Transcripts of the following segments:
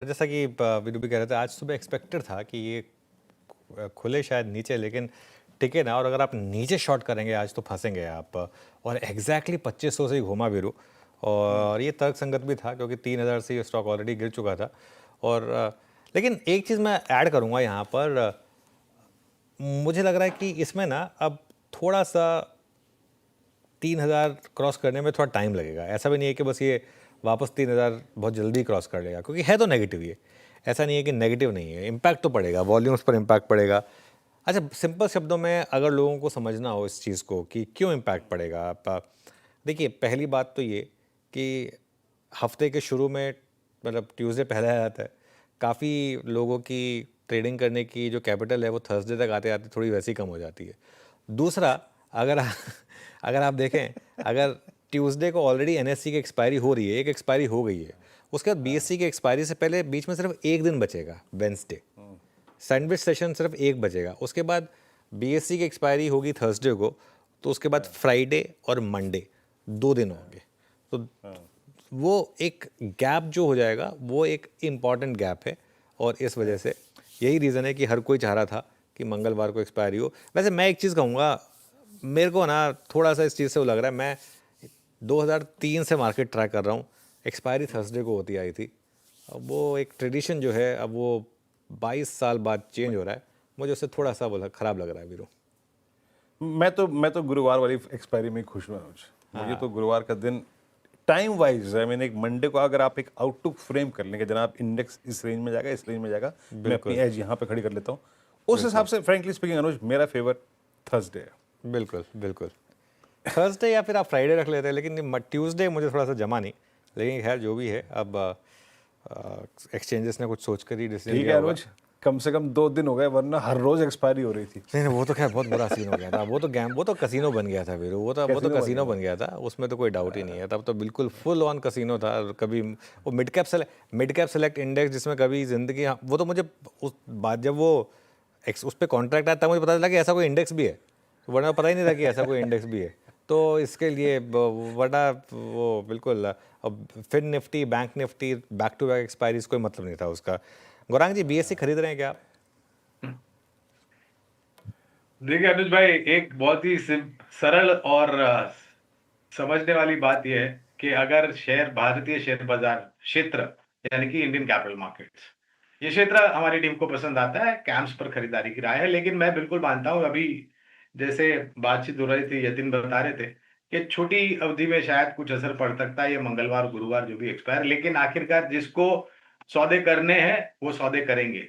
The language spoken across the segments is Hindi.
जैसा कि विनू भी कह रहे थे, आज सुबह एक्सपेक्टेड था कि ये खुले शायद नीचे, लेकिन टिके ना। और अगर आप नीचे शॉर्ट करेंगे आज तो फंसेंगे आप। और एग्जैक्टली 2500 से ही घूमा विरू। और ये तर्क संगत भी था क्योंकि 3000 से ये स्टॉक ऑलरेडी गिर चुका था। और लेकिन एक चीज़ मैं ऐड करूँगा यहाँ पर। मुझे लग रहा है कि इसमें ना अब थोड़ा सा 3000 क्रॉस करने में थोड़ा टाइम लगेगा। ऐसा भी नहीं है कि बस ये वापस 3000 बहुत जल्दी क्रॉस कर लेगा, क्योंकि है तो नेगेटिव ये। ऐसा नहीं है कि नेगेटिव नहीं है, इम्पैक्ट तो पड़ेगा, वॉल्यूम्स पर इम्पैक्ट पड़ेगा। अच्छा, सिंपल शब्दों में अगर लोगों को समझना हो इस चीज़ को कि क्यों इम्पैक्ट पड़ेगा, आप देखिए, पहली बात तो ये कि हफ्ते के शुरू में, मतलब ट्यूसडे पहला आता है, काफ़ी लोगों की ट्रेडिंग करने की जो कैपिटल है वो थर्सडे तक आते आते थोड़ी वैसी कम हो जाती है। दूसरा, अगर अगर आप देखें, अगर ट्यूसडे को ऑलरेडी एनएससी की एक्सपायरी हो रही है, एक एक्सपायरी हो गई है, उसके बाद बीएससी की एक्सपायरी से पहले बीच में सिर्फ एक दिन बचेगा, वेंसडे। सैंडविच सेशन सिर्फ एक बचेगा। उसके बाद बीएससी की एक्सपायरी होगी थर्सडे को, तो उसके बाद फ्राइडे और मंडे 2 दिन होंगे। तो वो एक गैप जो हो जाएगा वो एक इम्पॉर्टेंट गैप है। और इस वजह से यही रीज़न है कि हर कोई चाह रहा था कि मंगलवार को एक्सपायरी हो। वैसे मैं एक चीज़ कहूँगा, मेरे को ना थोड़ा सा इस चीज़ से वो लग रहा है, मैं 2003 से मार्केट ट्रैक कर रहा हूँ, एक्सपायरी थर्सडे को होती आई थी। अब वो एक ट्रेडिशन जो है, अब वो 22 साल बाद चेंज हो रहा है। मुझे उससे थोड़ा सा वो खराब लग रहा है वीरो। मैं तो गुरुवार वाली एक्सपायरी में खुश हुआ अनुज। मुझे तो गुरुवार का दिन टाइम वाइज, आई मीन एक मंडे को अगर आप एक आउटलुक फ्रेम कर लेंगे, जनाब इंडेक्स इस रेंज में जाएगा, इस रेंज में जाएगा, मैं अपनी बिल्कुल एज यहाँ पे खड़ी कर लेता हूँ, उस हिसाब से फ्रेंकली स्पीकिंग अनुज मेरा फेवर थर्सडे है। बिल्कुल बिल्कुल। थर्सडे या फिर आप फ्राइडे रख लेते हैं, लेकिन ट्यूसडे मुझे थोड़ा सा जमा नहीं। लेकिन खैर जो भी है, अब एक्सचेंजेस ने कुछ सोच कर ही डिसीजन ठीक लिया है होगा। अनुज, कम से कम 2 दिन हो गए, वरना हर रोज एक्सपायरी हो रही थी। नहीं नहीं, वो तो खैर बहुत बुरा सीन हो गया था। वो तो कसीनो बन गया था वीरू। वो तो कैसीनो बन कसीनो गया बन था। गया था, उसमें तो कोई डाउट ही नहीं है। तब तो बिल्कुल फुल ऑन कसीनो था। कभी वो मिड कैप सेलेक्ट इंडेक्स, जिसमें कभी जिंदगी, वो तो मुझे उस बाद जब वो उस पर कॉन्ट्रैक्ट आया था, मुझे पता चला कि ऐसा कोई इंडेक्स भी है। वरना पता ही नहीं था कि ऐसा कोई इंडेक्स भी है। तो इसके लिए वरना वो बिल्कुल, अब फिर Nifty, bank Nifty, back to back expiries, कोई मतलब नहीं था उसका। गौरांग जी, बीएससी खरीद रहे हैं क्या आप? देखिए अनुज भाई, एक बहुत ही सरल और समझने वाली बात यह है कि अगर भारतीय शेयर बाजार क्षेत्र, यानी कि इंडियन कैपिटल मार्केट्स, ये क्षेत्र हमारी टीम को पसंद आता है, कैंप्स पर खरीदारी की राय है। लेकिन मैं बिल्कुल मानता हूं, अभी जैसे बातचीत हो रही थी, यतिन बता रहे थे कि छोटी अवधि में शायद कुछ असर पड़ सकता है, ये मंगलवार गुरुवार जो भी एक्सपायर, लेकिन आखिरकार जिसको सौदे करने हैं वो सौदे करेंगे।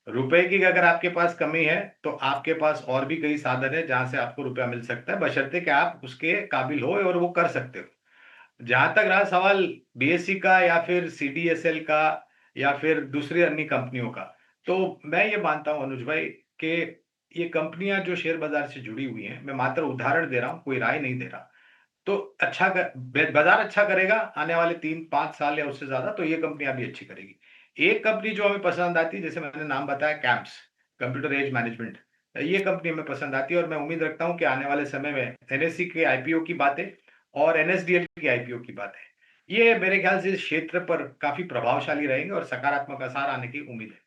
रुपए की अगर आपके पास कमी है तो आपके पास और भी कई साधन है जहां से आपको रुपया मिल सकता है, बशर्ते कि आप उसके काबिल हो और वो कर सकते हो। जहां तक रहा सवाल बीएससी का या फिर सीडीएसएल का या फिर दूसरी अन्य कंपनियों का, तो मैं ये मानता हूं अनुज भाई कि ये कंपनियां जो शेयर बाजार से जुड़ी हुई हैं, मैं मात्र उदाहरण दे रहा हूं, कोई राय नहीं दे रहा, तो बाजार अच्छा करेगा आने वाले 3-5 साल या उससे ज्यादा, तो ये कंपनियां भी अच्छी करेगी। एक कंपनी जो हमें पसंद आती है, जैसे मैंने नाम बताया, कैंप्स, कंप्यूटर एज मैनेजमेंट, ये कंपनी हमें पसंद आती है और मैं उम्मीद रखता हूं कि आने वाले समय में एनएससी के आईपीओ की बातें और एनएसडीएल की आईपीओ की बातें, ये मेरे ख्याल से इस क्षेत्र पर काफी प्रभावशाली रहेंगे और सकारात्मक असर आने की उम्मीद है।